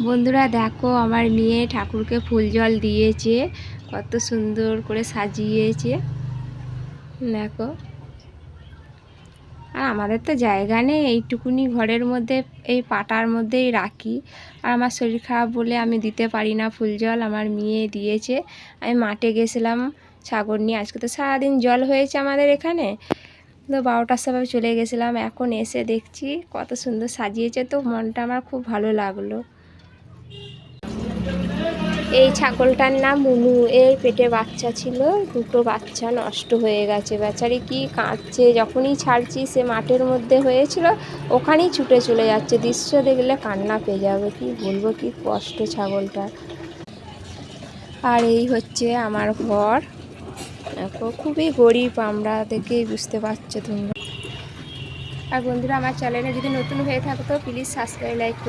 বন্ধুরা দেখো, আমার মেয়ে ঠাকুরকে ফুল জল দিয়েছে, কত সুন্দর করে সাজিয়েছে দেখো। আর আমাদের তো জায়গা নেই, এইটুকুনি ঘরের মধ্যে এই পাটার মধ্যেই রাখি। আর আমার শরীর খারাপ বলে আমি দিতে পারি না ফুল জল, আমার মেয়ে দিয়েছে। আমি মাঠে গেছিলাম ছাগল নিয়ে, আজকে তো সারাদিন জল হয়েছে আমাদের এখানে, তো 12টার সময় চলে গেছিলাম। এখন এসে দেখছি কত সুন্দর সাজিয়েছে, তো মনটা আমার খুব ভালো লাগলো। এই ছাগলটার নাম মুনু। এর পেটে বাচ্চা ছিল, দুটো বাচ্চা নষ্ট হয়ে গেছে। বেচারি কি কাঁদছে, যখনই ছাড়ছি সে মাঠের মধ্যে হয়েছিল ওখানেই ছুটে চলে যাচ্ছে। দৃশ্য দেখলে কান্না পেয়ে যাবে, কি বলবো, কি কষ্ট ছাগলটা। আর এই হচ্ছে আমার ঘর দেখো, খুবই গরিব আমরা, দেখেই বুঝতে পারছো তোমরা। আর বন্ধুরা, আমার চ্যানেলে যদি নতুন হয়ে থাকো তো প্লিজ সাবস্ক্রাইব লাইক